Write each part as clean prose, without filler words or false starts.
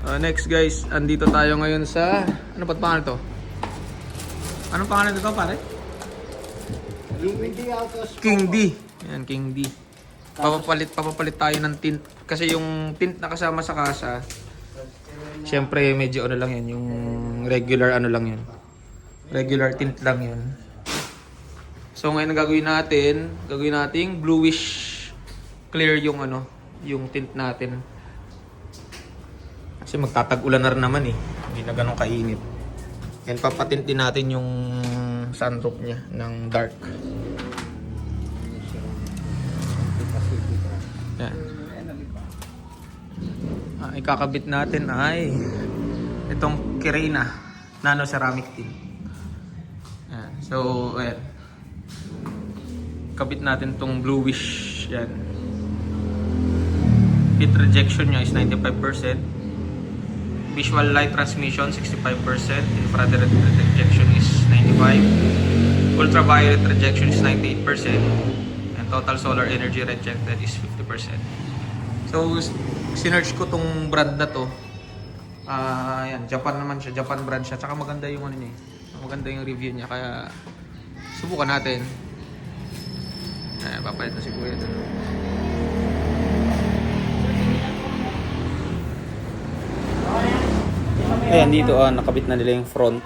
Next guys, andito tayo ngayon sa... Ano ba't pangalan to? Anong pangalan nito pare? King D. Ayan, King D. Papapalit tayo ng tint. Kasi yung tint na kasama sa kasa, syempre medyo ano lang yan, yung regular ano lang yan. Regular tint lang yan. So ngayon gagawin nating bluish clear yung ano, yung tint natin. Kasi magtatag-ulan na rin naman eh. Hindi na ganun kainit. And papatintin din natin yung sunroof niya ng dark. Yan. Ikakabit natin ay itong Kirena Nano Ceramic Tint. Yan. So, ayan. Kabit natin itong bluish. Yan. Heat rejection niya is 95%. Visual light transmission 65%, infrared rejection is 95%, ultraviolet rejection is 98%, and total solar energy rejected is 50%. So sinearch ko tong brand na to. Ayan, Japan naman siya, Japan brand siya. Tsaka maganda yung ano niya. Maganda yung review niya, kaya subukan natin. Papalit na si Kuya doon. Ayan, dito nakabit na nila yung front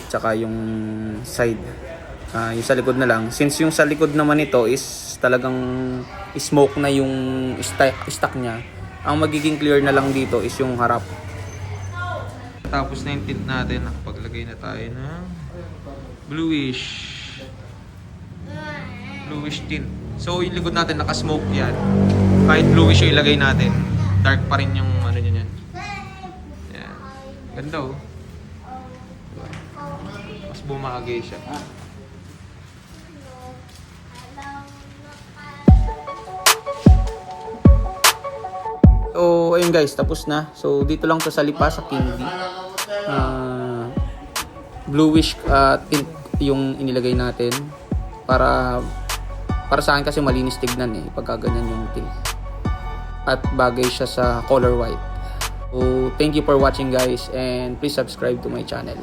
tsaka yung side. Yung sa likod na lang. Since yung sa likod naman ito is talagang smoke na yung stock niya, ang magiging clear na lang dito is yung harap. Tapos na yung tint natin. Nakapaglagay na tayo ng bluish tint. So yung likod natin naka-smoke yan. Kahit bluish yung ilagay natin, dark pa rin yung ano niya yan. Ganda oh. Diba? Mas bumagay siya. So, ayun guys, tapos na. So, dito lang to sa Lipa, sa King D. Bluish tint yung inilagay natin. Para sa akin kasi malinis tignan eh, pagka ganyan yung tint. At bagay siya sa color white. So, thank you for watching guys, and please subscribe to my channel.